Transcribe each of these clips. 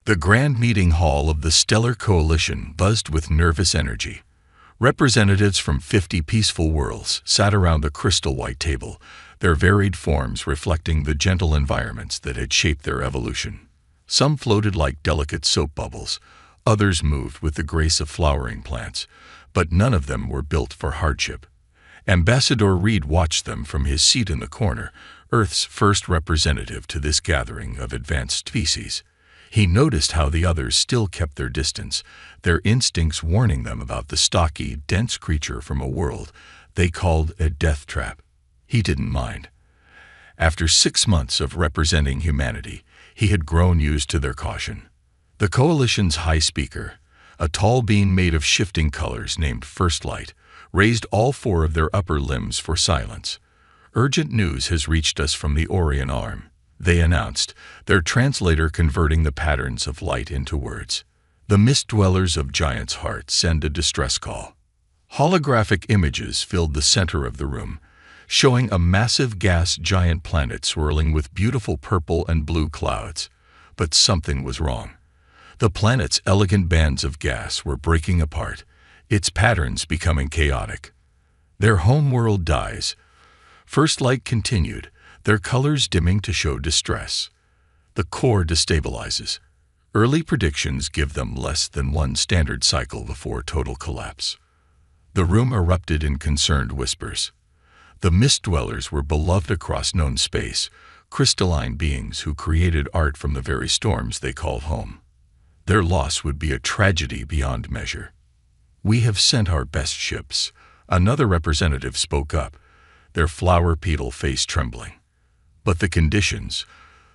The grand meeting hall of the Stellar Coalition buzzed with nervous energy. Representatives from 50 peaceful worlds sat around the crystal white table, their varied forms reflecting the gentle environments that had shaped their evolution. Some floated like delicate soap bubbles, others moved with the grace of flowering plants, but none of them were built for hardship. Ambassador Reed watched them from his seat in the corner, Earth's first representative to this gathering of advanced species. He noticed how the others still kept their distance, their instincts warning them about the stocky, dense creature from a world they called a death trap. He didn't mind. After 6 months of representing humanity, he had grown used to their caution. The Coalition's high speaker, a tall being made of shifting colors named First Light, raised all 4 of their upper limbs for silence. "Urgent news has reached us from the Orion Arm," they announced, their translator converting the patterns of light into words. "The mist dwellers of Giant's Heart send a distress call." Holographic images filled the center of the room, showing a massive gas giant planet swirling with beautiful purple and blue clouds. But something was wrong. The planet's elegant bands of gas were breaking apart, its patterns becoming chaotic. "Their homeworld dies," First Light continued, their colors dimming to show distress. "The core destabilizes. Early predictions give them less than 1 standard cycle before total collapse." The room erupted in concerned whispers. The mist dwellers were beloved across known space, crystalline beings who created art from the very storms they called home. Their loss would be a tragedy beyond measure. "We have sent our best ships," another representative spoke up, their flower petal face trembling. "But the conditions,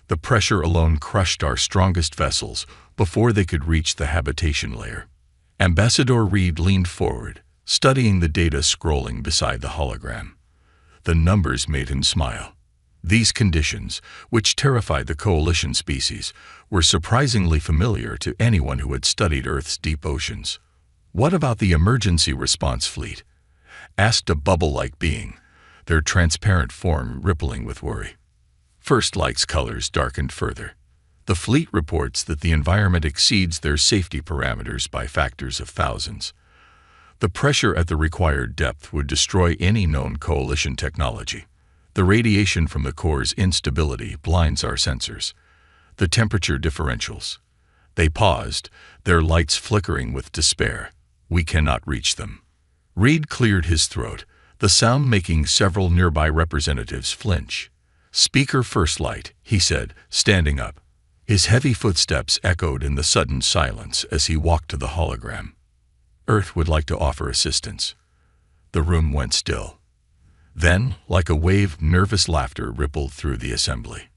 the pressure alone crushed our strongest vessels before they could reach the habitation layer." Ambassador Reed leaned forward, studying the data scrolling beside the hologram. The numbers made him smile. These conditions, which terrified the Coalition species, were surprisingly familiar to anyone who had studied Earth's deep oceans. "What about the emergency response fleet?" asked a bubble-like being, their transparent form rippling with worry. First Light's colors darkened further. "The fleet reports that the environment exceeds their safety parameters by factors of thousands. The pressure at the required depth would destroy any known Coalition technology. The radiation from the core's instability blinds our sensors. The temperature differentials." They paused, their lights flickering with despair. "We cannot reach them." Reed cleared his throat, the sound making several nearby representatives flinch. "Speaker First Light," he said, standing up. His heavy footsteps echoed in the sudden silence as he walked to the hologram. "Earth would like to offer assistance." The room went still. Then, like a wave, nervous laughter rippled through the assembly.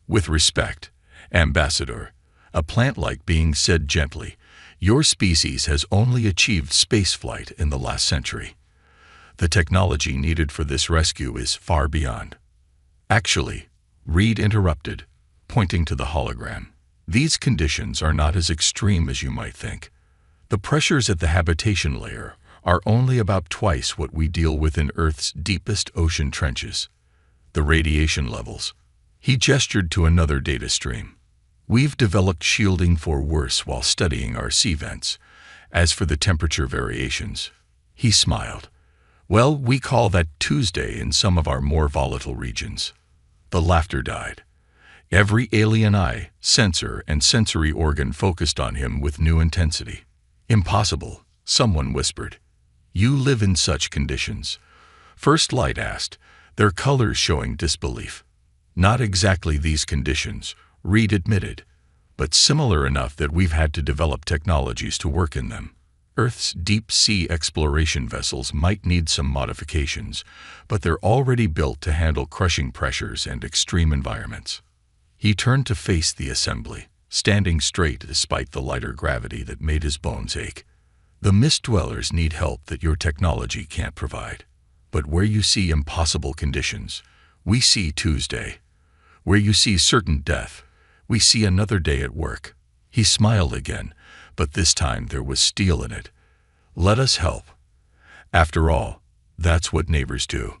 "With respect, Ambassador," a plant-like being said gently, "your species has only achieved spaceflight in the last century. The technology needed for this rescue is far beyond." "Actually," Reed interrupted, pointing to the hologram, "these conditions are not as extreme as you might think. The pressures at the habitation layer are only about twice what we deal with in Earth's deepest ocean trenches. The radiation levels." He gestured to another data stream. "We've developed shielding for worse while studying our sea vents. As for the temperature variations," he smiled, "well, we call that Tuesday in some of our more volatile regions." The laughter died. Every alien eye, sensor, and sensory organ focused on him with new intensity. "Impossible," someone whispered. "You live in such conditions?" First Light asked, their colors showing disbelief. "Not exactly these conditions," Reed admitted, "but similar enough that we've had to develop technologies to work in them. Earth's deep-sea exploration vessels might need some modifications, but they're already built to handle crushing pressures and extreme environments." He turned to face the assembly, standing straight despite the lighter gravity that made his bones ache. "The mist dwellers need help that your technology can't provide. But where you see impossible conditions, we see Tuesday. Where you see certain death, we see another day at work." He smiled again, but this time there was steel in it. "Let us help. After all, that's what neighbors do."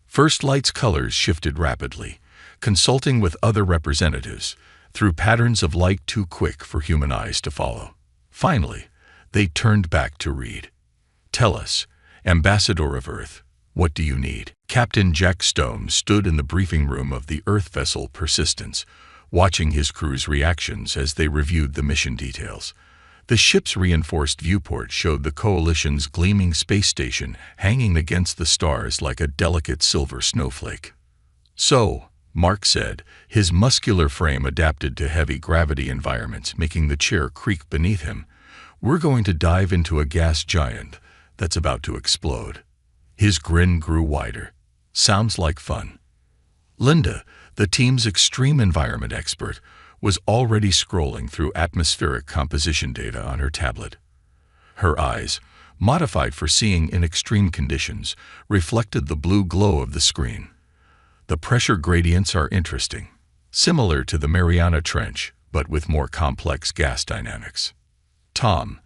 First Light's colors shifted rapidly. Consulting with other representatives, through patterns of light too quick for human eyes to follow. Finally, they turned back to Reed. "Tell us, Ambassador of Earth, what do you need?" Captain Jack Stone stood in the briefing room of the Earth vessel Persistence, watching his crew's reactions as they reviewed the mission details. The ship's reinforced viewport showed the Coalition's gleaming space station hanging against the stars like a delicate silver snowflake. "So," Mark said, his muscular frame adapted to heavy gravity environments, making the chair creak beneath him, "we're going to dive into a gas giant that's about to explode." His grin grew wider. "Sounds like fun." Linda, the team's extreme environment expert, was already scrolling through atmospheric composition data on her tablet. Her eyes, modified for seeing in extreme conditions, reflected the blue glow of the screen. The pressure gradients are interesting, similar to the Mariana Trench, but with more complex gas dynamics. Tom,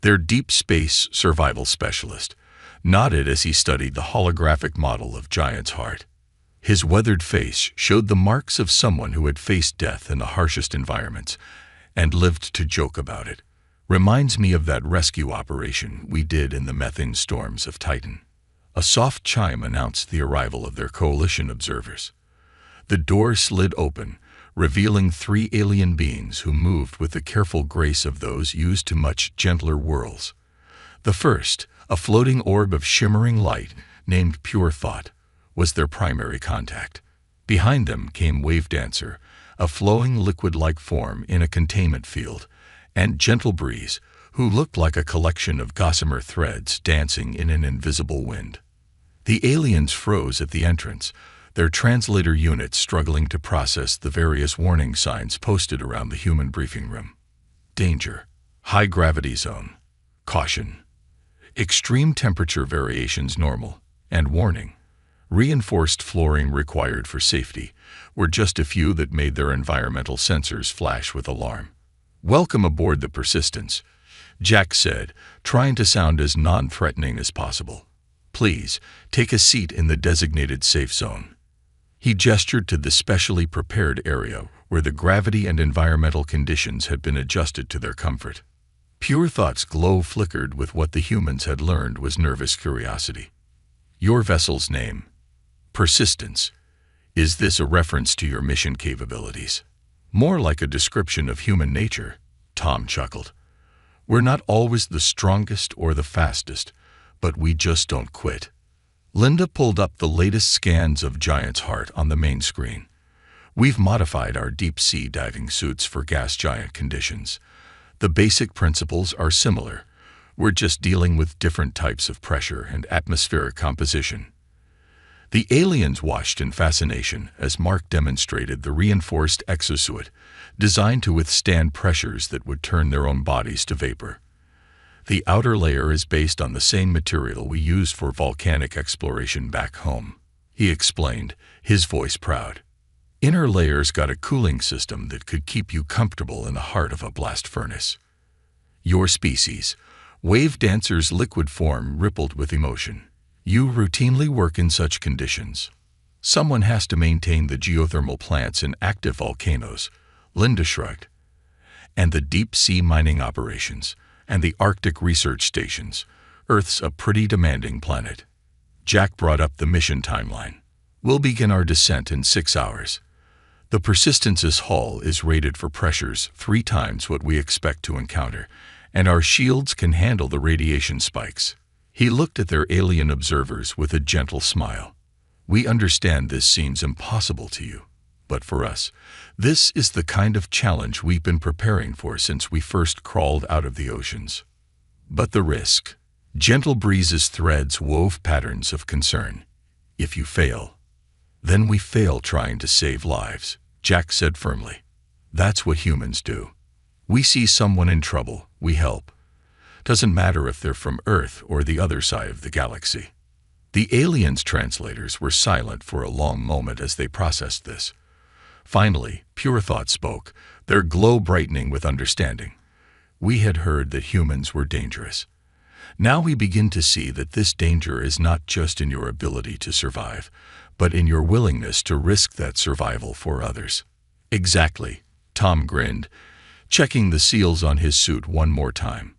their deep space survival specialist, nodded as he studied the holographic model of Giant's heart. His weathered face showed the marks of someone who had faced death in the harshest environments and lived to joke about it. "Reminds me of that rescue operation we did in the methane storms of Titan." A soft chime announced the arrival of their Coalition observers. The door slid open, revealing 3 alien beings who moved with the careful grace of those used to much gentler worlds. The first, a floating orb of shimmering light named Pure Thought, was their primary contact. Behind them came Wave Dancer, a flowing liquid-like form in a containment field, and Gentle Breeze, who looked like a collection of gossamer threads dancing in an invisible wind. The aliens froze at the entrance, their translator units struggling to process the various warning signs posted around the human briefing room. Danger, high gravity zone, caution, extreme temperature variations normal, and warning, reinforced flooring required for safety, were just a few that made their environmental sensors flash with alarm. "Welcome aboard the Persistence," Jack said, trying to sound as non-threatening as possible. "Please, take a seat in the designated safe zone." He gestured to the specially prepared area where the gravity and environmental conditions had been adjusted to their comfort. Pure Thought's glow flickered with what the humans had learned was nervous curiosity. "Your vessel's name?" "Persistence. Is this a reference to your mission capabilities?" "More like a description of human nature," Tom chuckled. "We're not always the strongest or the fastest, but we just don't quit." Linda pulled up the latest scans of Giant's heart on the main screen. "We've modified our deep-sea diving suits for gas giant conditions. The basic principles are similar. We're just dealing with different types of pressure and atmospheric composition." The aliens watched in fascination as Mark demonstrated the reinforced exosuit, designed to withstand pressures that would turn their own bodies to vapor. "The outer layer is based on the same material we used for volcanic exploration back home," he explained, his voice proud. "Inner layers got a cooling system that could keep you comfortable in the heart of a blast furnace." "Your species," Wave Dancer's liquid form rippled with emotion. "You routinely work in such conditions." "Someone has to maintain the geothermal plants in active volcanoes," Linda shrugged. "And the deep-sea mining operations, and the Arctic research stations. Earth's a pretty demanding planet." Jack brought up the mission timeline. "We'll begin our descent in 6 hours. The Persistence's hull is rated for pressures 3 times what we expect to encounter, and our shields can handle the radiation spikes." He looked at their alien observers with a gentle smile. "We understand this seems impossible to you, but for us, this is the kind of challenge we've been preparing for since we first crawled out of the oceans." "But the risk." Gentle Breeze's threads wove patterns of concern. "If you fail, then we fail trying to save lives," Jack said firmly. "That's what humans do. We see someone in trouble, we help. Doesn't matter if they're from Earth or the other side of the galaxy." The aliens' translators were silent for a long moment as they processed this. Finally, Pure Thought spoke, their glow brightening with understanding. "We had heard that humans were dangerous. Now we begin to see that this danger is not just in your ability to survive, but in your willingness to risk that survival for others." "Exactly," Tom grinned, checking the seals on his suit one more time.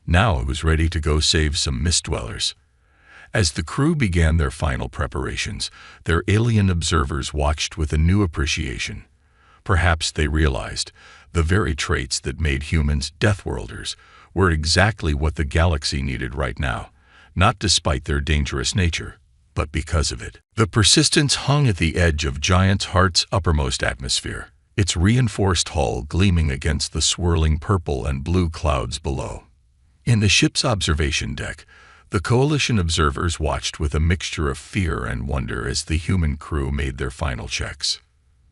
Now it was ready to go save some mist dwellers. As the crew began their final preparations, their alien observers watched with a new appreciation. Perhaps they realized the very traits that made humans Deathworlders were exactly what the galaxy needed right now, not despite their dangerous nature, but because of it. The Persistence hung at the edge of Giant's Heart's uppermost atmosphere, its reinforced hull gleaming against the swirling purple and blue clouds below. In the ship's observation deck, the Coalition observers watched with a mixture of fear and wonder as the human crew made their final checks.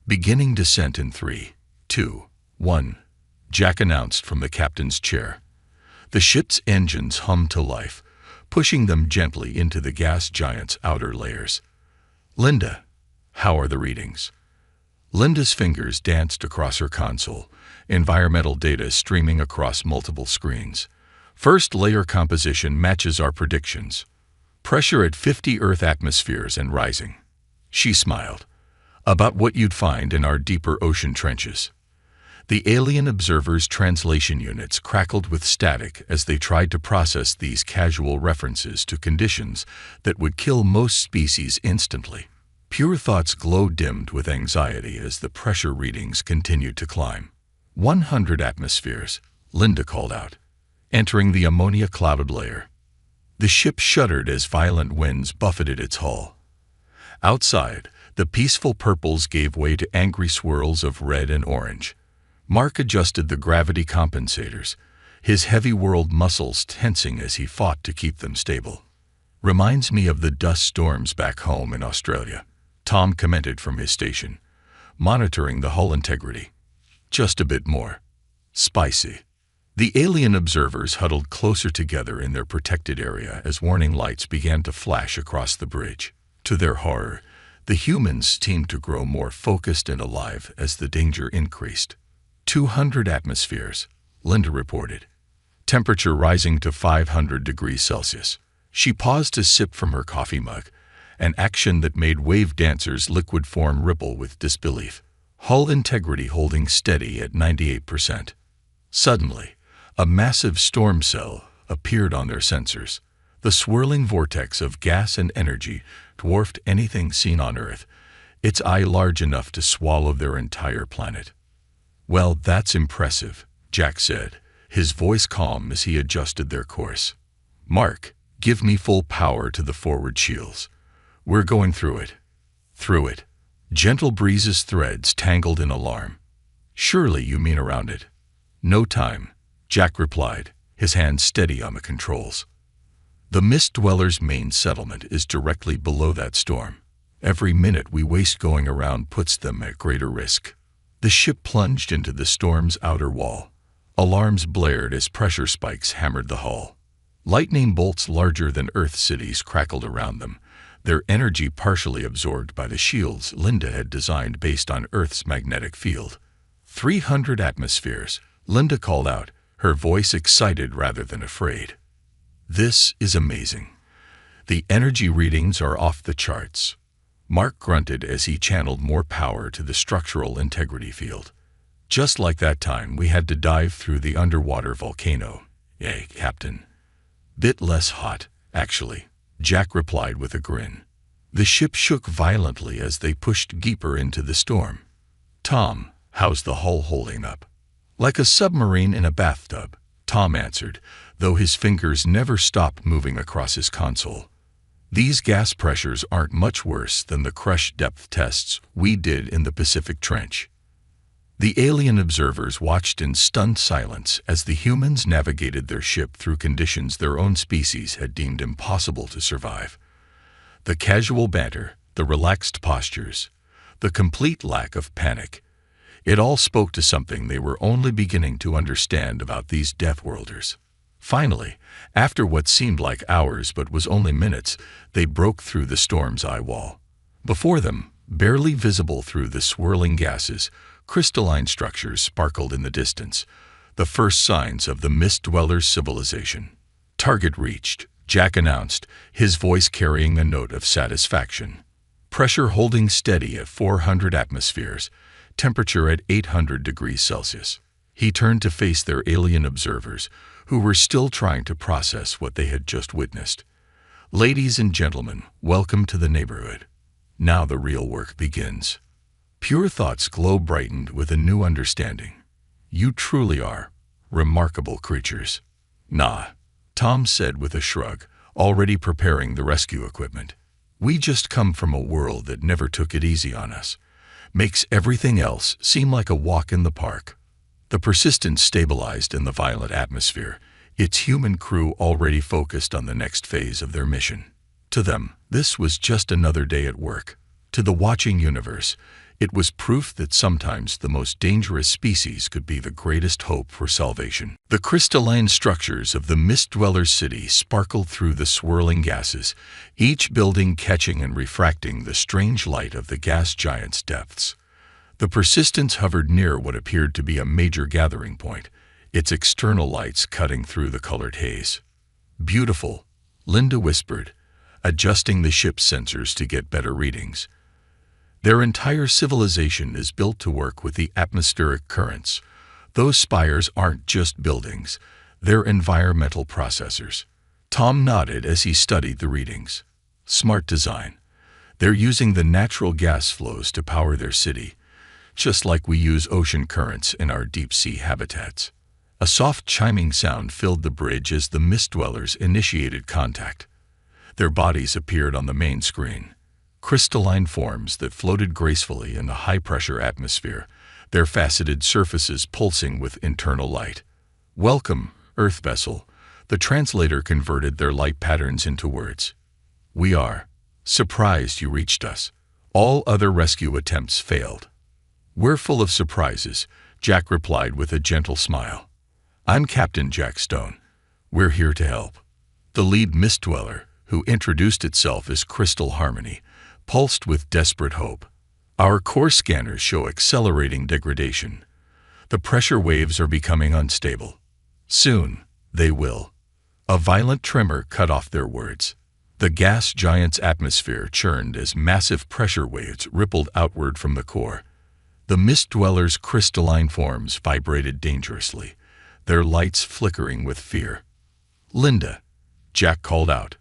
Beginning descent in 3, 2, 1, Jack announced from the captain's chair. The ship's engines hummed to life, pushing them gently into the gas giant's outer layers. "Linda, how are the readings?" Linda's fingers danced across her console, environmental data streaming across multiple screens. "First layer composition matches our predictions. Pressure at 50 Earth atmospheres and rising." She smiled. "About what you'd find in our deeper ocean trenches." The alien observers' translation units crackled with static as they tried to process these casual references to conditions that would kill most species instantly. Pure Thought's glow dimmed with anxiety as the pressure readings continued to climb. 100 atmospheres, Linda called out, entering the ammonia-clouded layer. The ship shuddered as violent winds buffeted its hull. Outside, the peaceful purples gave way to angry swirls of red and orange. Mark adjusted the gravity compensators, his heavy world muscles tensing as he fought to keep them stable. "Reminds me of the dust storms back home in Australia," Tom commented from his station, monitoring the hull integrity. "Just a bit more spicy." The alien observers huddled closer together in their protected area as warning lights began to flash across the bridge. To their horror, the humans seemed to grow more focused and alive as the danger increased. 200 atmospheres, Linda reported, temperature rising to 500 degrees Celsius. She paused to sip from her coffee mug, an action that made wave dancers' liquid form ripple with disbelief. Hull integrity holding steady at 98%. Suddenly, a massive storm cell appeared on their sensors. The swirling vortex of gas and energy dwarfed anything seen on Earth, its eye large enough to swallow their entire planet. "Well, that's impressive," Jack said, his voice calm as he adjusted their course. "Mark, give me full power to the forward shields. We're going through it." "Through it." Gentle breezes threads tangled in alarm. "Surely you mean around it." "No time," Jack replied, his hand steady on the controls. "The Mist Dwellers' main settlement is directly below that storm. Every minute we waste going around puts them at greater risk." The ship plunged into the storm's outer wall. Alarms blared as pressure spikes hammered the hull. Lightning bolts larger than Earth cities crackled around them, their energy partially absorbed by the shields Linda had designed based on Earth's magnetic field. 300 atmospheres, Linda called out, her voice excited rather than afraid. "This is amazing. The energy readings are off the charts." Mark grunted as he channeled more power to the structural integrity field. "Just like that time we had to dive through the underwater volcano. Captain." "Bit less hot, actually," Jack replied with a grin. The ship shook violently as they pushed deeper into the storm. "Tom, how's the hull holding up?" "Like a submarine in a bathtub," Tom answered, though his fingers never stopped moving across his console. "These gas pressures aren't much worse than the crush depth tests we did in the Pacific Trench." The alien observers watched in stunned silence as the humans navigated their ship through conditions their own species had deemed impossible to survive. The casual banter, the relaxed postures, the complete lack of panic, it all spoke to something they were only beginning to understand about these Deathworlders. Finally, after what seemed like hours but was only minutes, they broke through the storm's eye wall. Before them, barely visible through the swirling gases, crystalline structures sparkled in the distance, the first signs of the Mist Dwellers' civilization. "Target reached," Jack announced, his voice carrying a note of satisfaction. "Pressure holding steady at 400 atmospheres, temperature at 800 degrees Celsius. He turned to face their alien observers, who were still trying to process what they had just witnessed. Ladies and gentlemen, welcome to the neighborhood. Now the real work begins. Pure Thought's glow brightened with a new understanding. You truly are remarkable creatures. Nah, Tom said with a shrug, already preparing the rescue equipment. We just come from a world that never took it easy on us. Makes everything else seem like a walk in the park. The Persistence stabilized in the violent atmosphere, its human crew already focused on the next phase of their mission. To them, this was just another day at work. To the watching universe, it was proof that sometimes the most dangerous species could be the greatest hope for salvation. The crystalline structures of the Mist Dwellers' city sparkled through the swirling gases, each building catching and refracting the strange light of the gas giant's depths. The Persistence hovered near what appeared to be a major gathering point, its external lights cutting through the colored haze. Beautiful, Linda whispered, adjusting the ship's sensors to get better readings. Their entire civilization is built to work with the atmospheric currents. Those spires aren't just buildings, they're environmental processors. Tom nodded as he studied the readings. Smart design. They're using the natural gas flows to power their city, just like we use ocean currents in our deep-sea habitats. A soft chiming sound filled the bridge as the Mist Dwellers initiated contact. Their bodies appeared on the main screen. Crystalline forms that floated gracefully in the high-pressure atmosphere, their faceted surfaces pulsing with internal light. Welcome, Earth vessel. The translator converted their light patterns into words. We are surprised you reached us. All other rescue attempts failed. We're full of surprises, Jack replied with a gentle smile. I'm Captain Jack Stone. We're here to help. The lead Mist Dweller, who introduced itself as Crystal Harmony, pulsed with desperate hope. Our core scanners show accelerating degradation. The pressure waves are becoming unstable. Soon, they will. A violent tremor cut off their words. The gas giant's atmosphere churned as massive pressure waves rippled outward from the core. The Mist Dwellers' crystalline forms vibrated dangerously, their lights flickering with fear. Linda, Jack called out.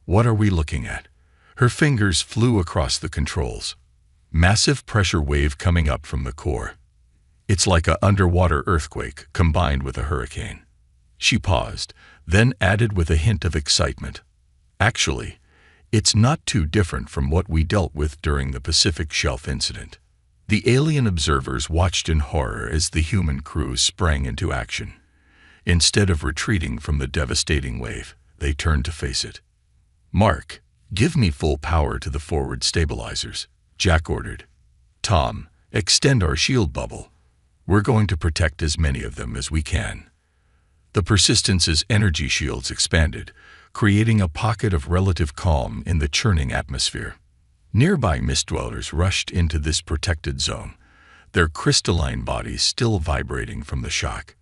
What are we looking at? Her fingers flew across the controls. Massive pressure wave coming up from the core. It's like an underwater earthquake combined with a hurricane. She paused, then added with a hint of excitement. Actually, it's not too different from what we dealt with during the Pacific Shelf incident. The alien observers watched in horror as the human crew sprang into action. Instead of retreating from the devastating wave, they turned to face it. Mark, give me full power to the forward stabilizers, Jack ordered. Tom, extend our shield bubble. We're going to protect as many of them as we can. The Persistence's energy shields expanded, creating a pocket of relative calm in the churning atmosphere. Nearby Mist Dwellers rushed into this protected zone, their crystalline bodies still vibrating from the shock.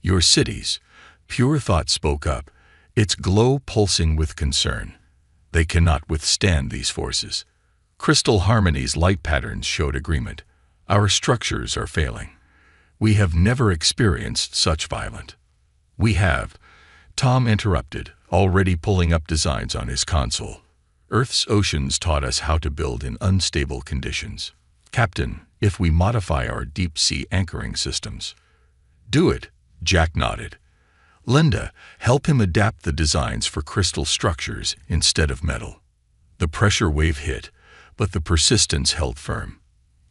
Your cities, Pure Thought spoke up, its glow pulsing with concern. They cannot withstand these forces. Crystal Harmony's light patterns showed agreement. Our structures are failing. We have never experienced such violence. We have, Tom interrupted, already pulling up designs on his console. Earth's oceans taught us how to build in unstable conditions. Captain, if we modify our deep-sea anchoring systems. Do it, Jack nodded. Linda, help him adapt the designs for crystal structures instead of metal. The pressure wave hit, but the Persistence held firm.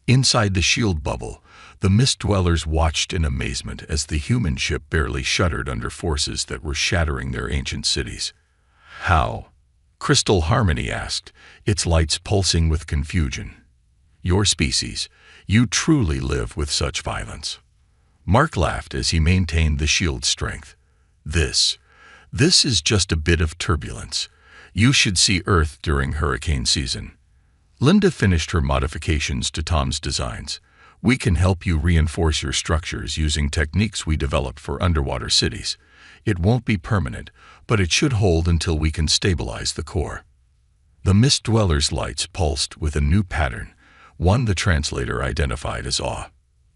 Inside the shield bubble, the Mist Dwellers watched in amazement as the human ship barely shuddered under forces that were shattering their ancient cities. How? Crystal Harmony asked, its lights pulsing with confusion. Your species, you truly live with such violence. Mark laughed as he maintained the shield's strength. This is just a bit of turbulence. You should see Earth during hurricane season. Linda finished her modifications to Tom's designs. We can help you reinforce your structures using techniques we developed for underwater cities. It won't be permanent, but it should hold until we can stabilize the core. The Mist Dwellers' lights pulsed with a new pattern, one the translator identified as awe.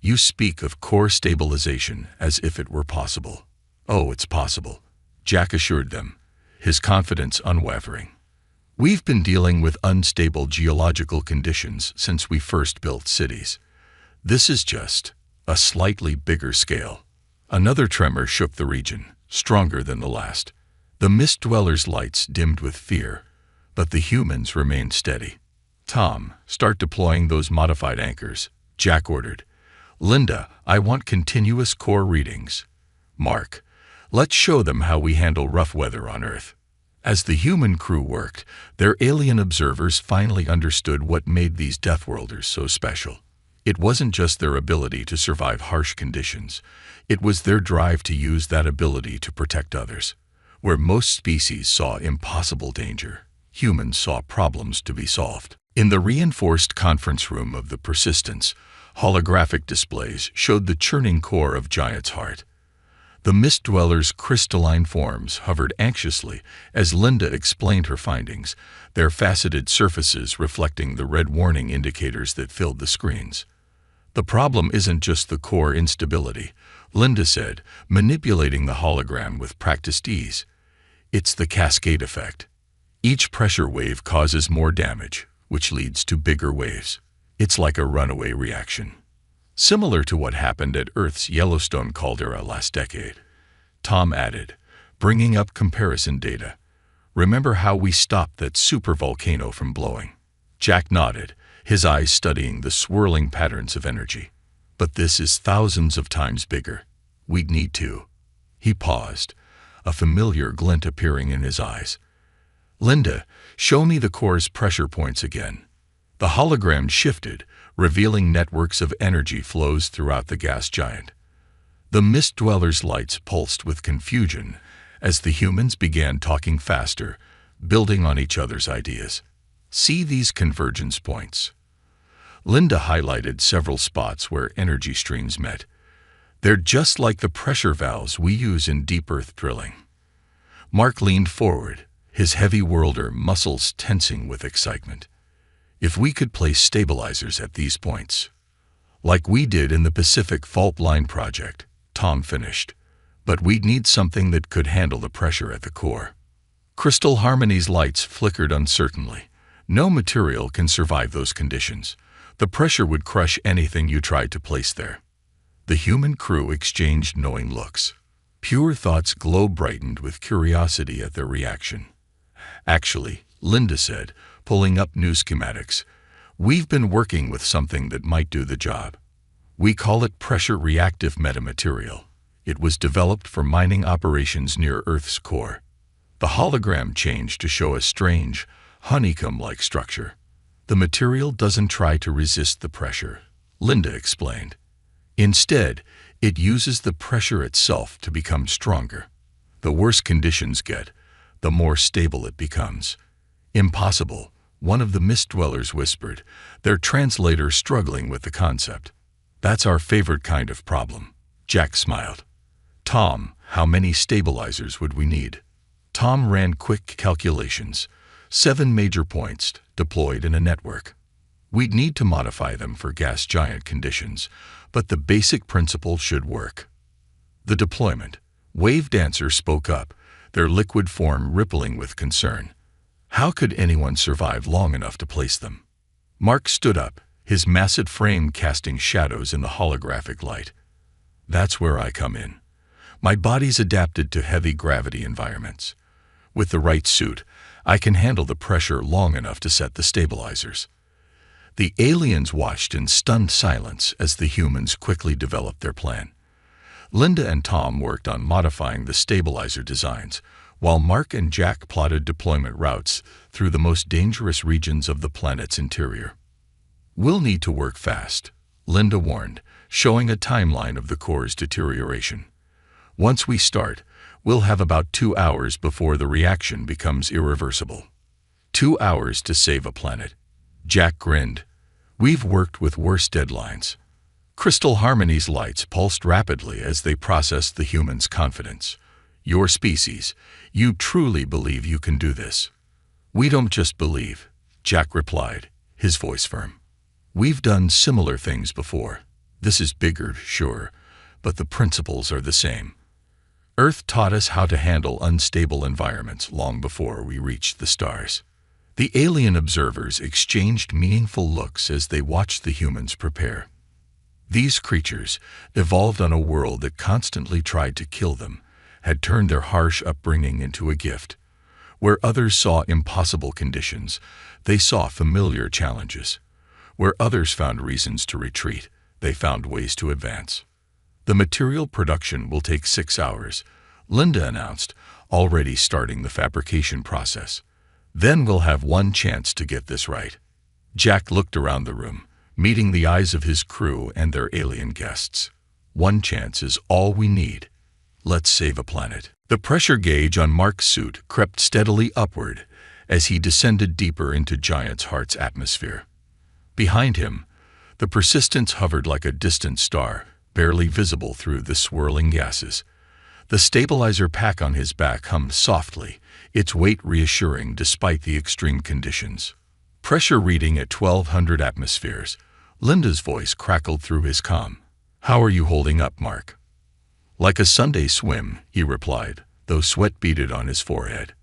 You speak of core stabilization as if it were possible. Oh, it's possible, Jack assured them, his confidence unwavering. We've been dealing with unstable geological conditions since we first built cities. This is just a slightly bigger scale. Another tremor shook the region, stronger than the last. The Mist Dwellers' lights dimmed with fear, but the humans remained steady. Tom, start deploying those modified anchors, Jack ordered. Linda, I want continuous core readings. Mark, let's show them how we handle rough weather on Earth. As the human crew worked, their alien observers finally understood what made these Deathworlders so special. It wasn't just their ability to survive harsh conditions. It was their drive to use that ability to protect others. Where most species saw impossible danger, humans saw problems to be solved. In the reinforced conference room of the Persistence, holographic displays showed the churning core of Giant's heart. The Mist Dwellers' crystalline forms hovered anxiously as Linda explained her findings, their faceted surfaces reflecting the red warning indicators that filled the screens. The problem isn't just the core instability, Linda said, manipulating the hologram with practiced ease. It's the cascade effect. Each pressure wave causes more damage, which leads to bigger waves. It's like a runaway reaction. Similar to what happened at Earth's Yellowstone caldera last decade. Tom added, bringing up comparison data. Remember how we stopped that supervolcano from blowing? Jack nodded, his eyes studying the swirling patterns of energy. But this is thousands of times bigger. We'd need to. He paused, a familiar glint appearing in his eyes. Linda, show me the core's pressure points again. The hologram shifted, revealing networks of energy flows throughout the gas giant. The Mist Dwellers' lights pulsed with confusion as the humans began talking faster, building on each other's ideas. See these convergence points. Linda highlighted several spots where energy streams met. They're just like the pressure valves we use in deep earth drilling. Mark leaned forward, his heavy worlder muscles tensing with excitement. If we could place stabilizers at these points, like we did in the Pacific Fault Line project, Tom finished, but we'd need something that could handle the pressure at the core. Crystal Harmony's lights flickered uncertainly. No material can survive those conditions. The pressure would crush anything you tried to place there. The human crew exchanged knowing looks. Pure Thought's glow brightened with curiosity at their reaction. Actually, Linda said, pulling up new schematics, we've been working with something that might do the job. We call it pressure-reactive metamaterial. It was developed for mining operations near Earth's core. The hologram changed to show a strange, honeycomb-like structure. The material doesn't try to resist the pressure, Linda explained. Instead, it uses the pressure itself to become stronger. The worse conditions get, the more stable it becomes. Impossible, one of the Mist Dwellers whispered, their translator struggling with the concept. That's our favorite kind of problem. Jack smiled. Tom, how many stabilizers would we need? Tom ran quick calculations. 7 major points deployed in a network. We'd need to modify them for gas giant conditions, but the basic principle should work. The deployment. Wave Dancer spoke up, their liquid form rippling with concern. How could anyone survive long enough to place them? Mark stood up, his massive frame casting shadows in the holographic light. That's where I come in. My body's adapted to heavy gravity environments. With the right suit, I can handle the pressure long enough to set the stabilizers. The aliens watched in stunned silence as the humans quickly developed their plan. Linda and Tom worked on modifying the stabilizer designs, while Mark and Jack plotted deployment routes through the most dangerous regions of the planet's interior. We'll need to work fast, Linda warned, showing a timeline of the core's deterioration. Once we start, we'll have about 2 hours before the reaction becomes irreversible. 2 hours to save a planet. Jack grinned. We've worked with worse deadlines. Crystal Harmony's lights pulsed rapidly as they processed the human's confidence. Your species, you truly believe you can do this? We don't just believe, Jack replied, his voice firm. We've done similar things before. This is bigger, sure, but the principles are the same. Earth taught us how to handle unstable environments long before we reached the stars. The alien observers exchanged meaningful looks as they watched the humans prepare. These creatures, evolved on a world that constantly tried to kill them, had turned their harsh upbringing into a gift. Where others saw impossible conditions, they saw familiar challenges. Where others found reasons to retreat, they found ways to advance. The material production will take 6 hours, Linda announced, already starting the fabrication process. Then we'll have one chance to get this right. Jack looked around the room, meeting the eyes of his crew and their alien guests. One chance is all we need. Let's save a planet. The pressure gauge on Mark's suit crept steadily upward as he descended deeper into Giant's Heart's atmosphere. Behind him, the Persistence hovered like a distant star, barely visible through the swirling gases. The stabilizer pack on his back hummed softly, its weight reassuring despite the extreme conditions. Pressure reading at 1200 atmospheres, Linda's voice crackled through his comm. "How are you holding up, Mark?" "Like a Sunday swim," he replied, though sweat beaded on his forehead.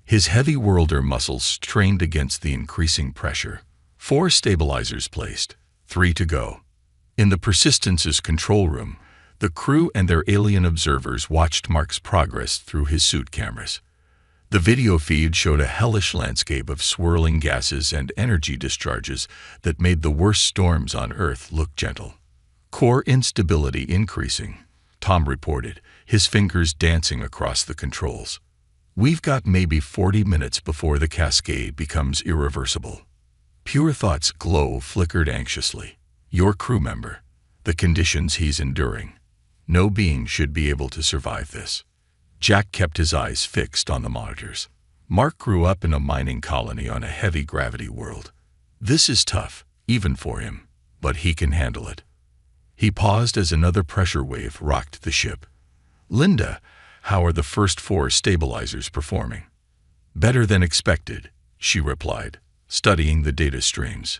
His heavy worlder muscles strained against the increasing pressure. 4 stabilizers placed, 3 to go. In the Persistence's control room, the crew and their alien observers watched Mark's progress through his suit cameras. The video feed showed a hellish landscape of swirling gases and energy discharges that made the worst storms on Earth look gentle. "Core instability increasing," Tom reported, his fingers dancing across the controls. "We've got maybe 40 minutes before the cascade becomes irreversible." Pure Thought's glow flickered anxiously. "Your crew member. The conditions he's enduring. No being should be able to survive this." Jack kept his eyes fixed on the monitors. Mark grew up in a mining colony on a heavy gravity world. This is tough, even for him, but he can handle it. He paused as another pressure wave rocked the ship. "Linda, how are the first 4 stabilizers performing?" "Better than expected," she replied, studying the data streams.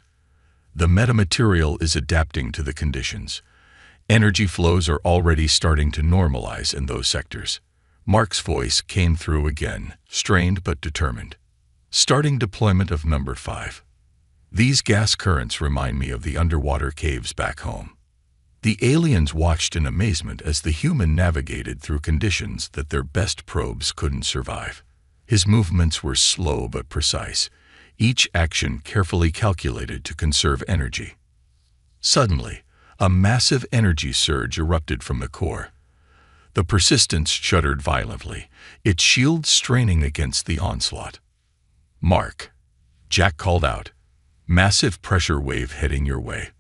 "The metamaterial is adapting to the conditions. Energy flows are already starting to normalize in those sectors." Mark's voice came through again, strained but determined. "Starting deployment of number 5. These gas currents remind me of the underwater caves back home." The aliens watched in amazement as the human navigated through conditions that their best probes couldn't survive. His movements were slow but precise, each action carefully calculated to conserve energy. Suddenly, a massive energy surge erupted from the core. The Persistence shuddered violently, its shield straining against the onslaught. "Mark," Jack called out, "massive pressure wave heading your way.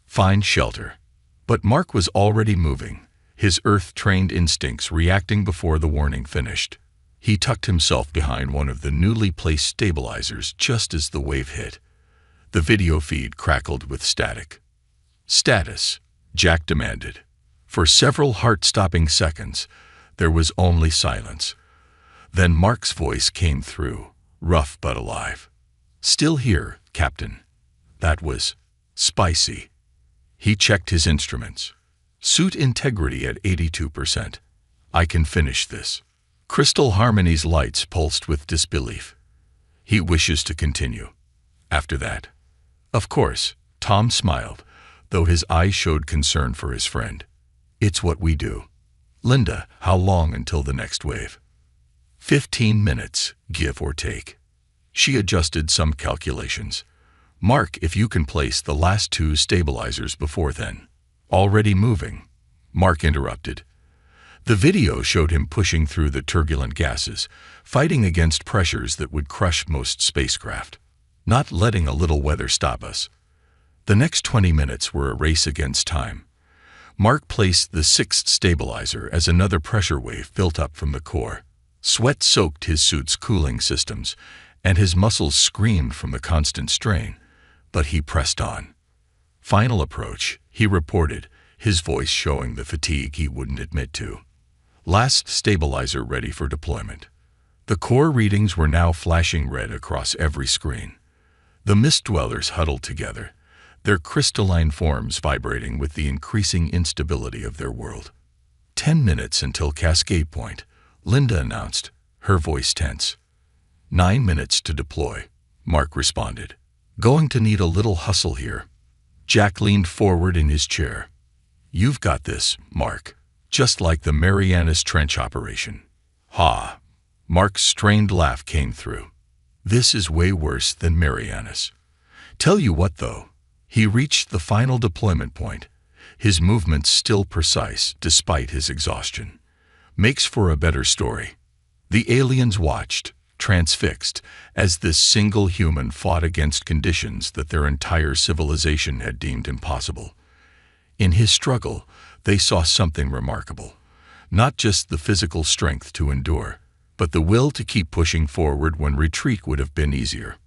Find shelter." But Mark was already moving, his Earth-trained instincts reacting before the warning finished. He tucked himself behind one of the newly placed stabilizers just as the wave hit. The video feed crackled with static. "Status," Jack demanded. For several heart-stopping seconds, there was only silence. Then Mark's voice came through, rough but alive. "Still here, Captain." That was spicy. He checked his instruments. "Suit integrity at 82%. I can finish this." Crystal Harmony's lights pulsed with disbelief. "He wishes to continue. After that." "Of course," Tom smiled, though his eyes showed concern for his friend. "It's what we do." "Linda, how long until the next wave?" 15 minutes, give or take." She adjusted some calculations. "Mark, if you can place the last 2 stabilizers before then." "Already moving," Mark interrupted. The video showed him pushing through the turbulent gases, fighting against pressures that would crush most spacecraft. Not letting a little weather stop us. The next 20 minutes were a race against time. Mark placed the 6th stabilizer as another pressure wave built up from the core. Sweat soaked his suit's cooling systems, and his muscles screamed from the constant strain, but he pressed on. "Final approach," he reported, his voice showing the fatigue he wouldn't admit to. "Last stabilizer ready for deployment." The core readings were now flashing red across every screen. The Mist Dwellers huddled together, their crystalline forms vibrating with the increasing instability of their world. 10 minutes until Cascade Point, Linda announced, her voice tense. 9 minutes to deploy, Mark responded. Going to need a little hustle here. Jack leaned forward in his chair. You've got this, Mark. Just like the Marianas Trench operation. Ha! Mark's strained laugh came through. This is way worse than Marianas. Tell you what, though. He reached the final deployment point, his movements still precise despite his exhaustion. Makes for a better story. The aliens watched, transfixed, as this single human fought against conditions that their entire civilization had deemed impossible. In his struggle, they saw something remarkable. Not just the physical strength to endure, but the will to keep pushing forward when retreat would have been easier.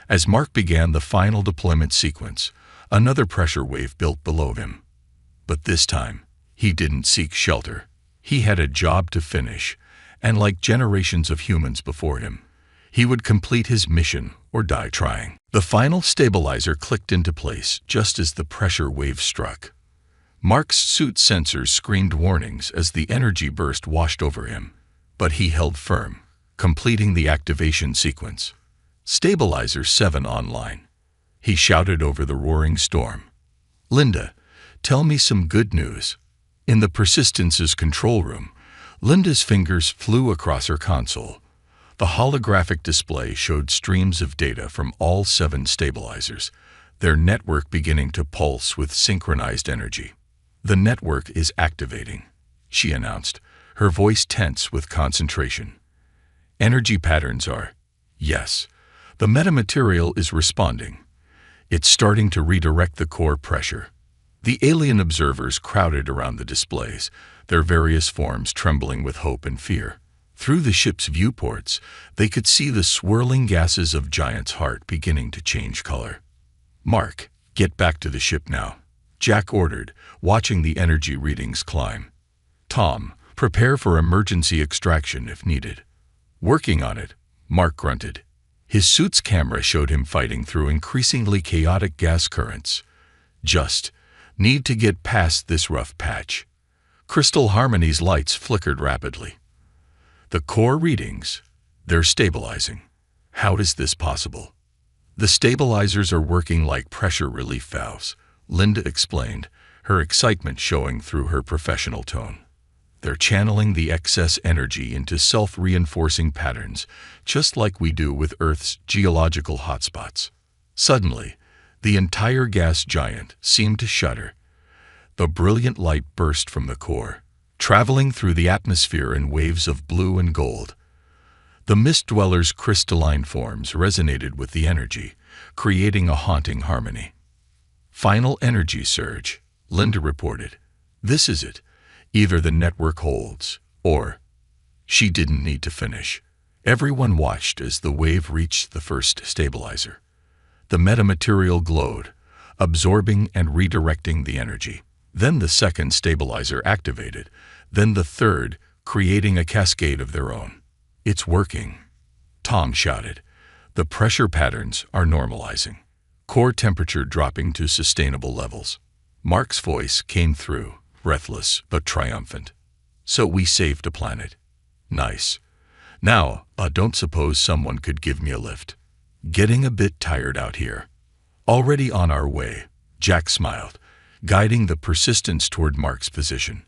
As Mark began the final deployment sequence, another pressure wave built below him. But this time, he didn't seek shelter. He had a job to finish, and like generations of humans before him, he would complete his mission or die trying. The final stabilizer clicked into place just as the pressure wave struck. Mark's suit sensors screamed warnings as the energy burst washed over him, but he held firm, completing the activation sequence. Stabilizer 7 online. He shouted over the roaring storm. Linda, tell me some good news. In the Persistence's control room, Linda's fingers flew across her console. The holographic display showed streams of data from all 7 stabilizers, their network beginning to pulse with synchronized energy. The network is activating, she announced, her voice tense with concentration. Energy patterns are, yes, the metamaterial is responding. It's starting to redirect the core pressure. The alien observers crowded around the displays, their various forms trembling with hope and fear. Through the ship's viewports, they could see the swirling gases of Giant's heart beginning to change color. Mark, get back to the ship now, Jack ordered, watching the energy readings climb. Tom, prepare for emergency extraction if needed. Working on it, Mark grunted. His suit's camera showed him fighting through increasingly chaotic gas currents. Just need to get past this rough patch. Crystal Harmony's lights flickered rapidly. The core readings, they're stabilizing. How is this possible? The stabilizers are working like pressure relief valves, Linda explained, her excitement showing through her professional tone. They're channeling the excess energy into self-reinforcing patterns, just like we do with Earth's geological hotspots. Suddenly, the entire gas giant seemed to shudder. The brilliant light burst from the core, traveling through the atmosphere in waves of blue and gold. The Mist Dwellers' crystalline forms resonated with the energy, creating a haunting harmony. Final energy surge, Linda reported. This is it. Either the network holds, or... She didn't need to finish. Everyone watched as the wave reached the first stabilizer. The metamaterial glowed, absorbing and redirecting the energy. Then the second stabilizer activated, then the third, creating a cascade of their own. It's working, Tom shouted. The pressure patterns are normalizing. Core temperature dropping to sustainable levels. Mark's voice came through, breathless but triumphant. So we saved a planet. Nice. Now, don't suppose someone could give me a lift. Getting a bit tired out here. Already on our way, Jack smiled, guiding the Persistence toward Mark's position.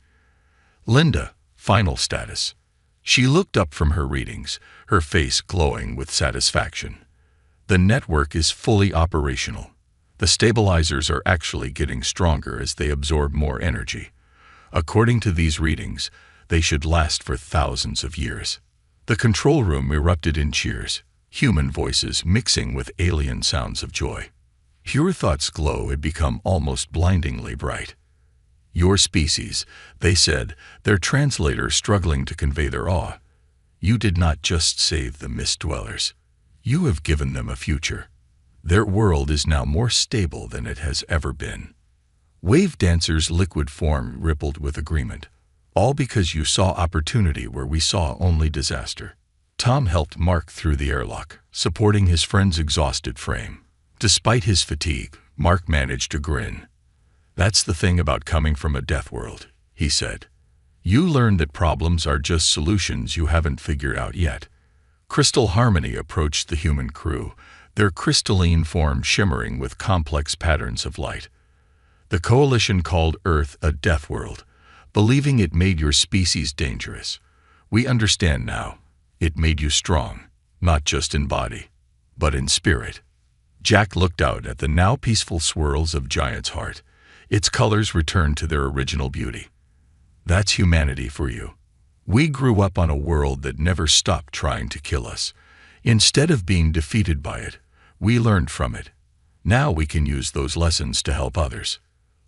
Linda, final status. She looked up from her readings, her face glowing with satisfaction. The network is fully operational. The stabilizers are actually getting stronger as they absorb more energy. According to these readings, they should last for thousands of years. The control room erupted in cheers, human voices mixing with alien sounds of joy. Hurethought's glow had become almost blindingly bright. Your species, they said, their translator struggling to convey their awe. You did not just save the Mist Dwellers. You have given them a future. Their world is now more stable than it has ever been. Wave Dancer's liquid form rippled with agreement. All because you saw opportunity where we saw only disaster. Tom helped Mark through the airlock, supporting his friend's exhausted frame. Despite his fatigue, Mark managed to grin. "That's the thing about coming from a death world," he said. "You learn that problems are just solutions you haven't figured out yet." Crystal Harmony approached the human crew, their crystalline form shimmering with complex patterns of light. The Coalition called Earth a death world, believing it made your species dangerous. "We understand now. It made you strong, not just in body, but in spirit." Jack looked out at the now peaceful swirls of Giant's heart. Its colors returned to their original beauty. "That's humanity for you. We grew up on a world that never stopped trying to kill us. Instead of being defeated by it, we learned from it. Now we can use those lessons to help others."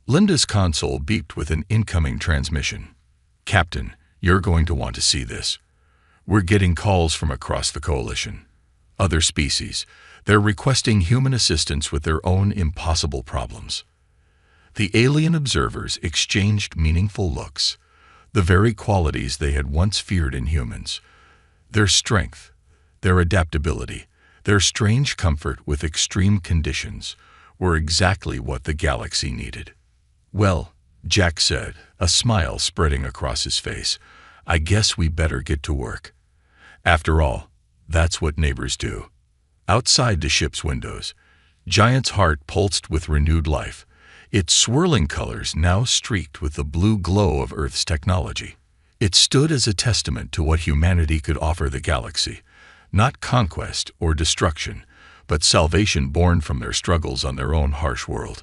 Linda's console beeped with an incoming transmission. "Captain, you're going to want to see this. We're getting calls from across the Coalition. Other species. They're requesting human assistance with their own impossible problems." The alien observers exchanged meaningful looks, the very qualities they had once feared in humans. Their strength, their adaptability, their strange comfort with extreme conditions were exactly what the galaxy needed. "Well," Jack said, a smile spreading across his face, "I guess we better get to work. After all, that's what neighbors do." Outside the ship's windows, Giant's heart pulsed with renewed life, its swirling colors now streaked with the blue glow of Earth's technology. It stood as a testament to what humanity could offer the galaxy, not conquest or destruction, but salvation born from their struggles on their own harsh world.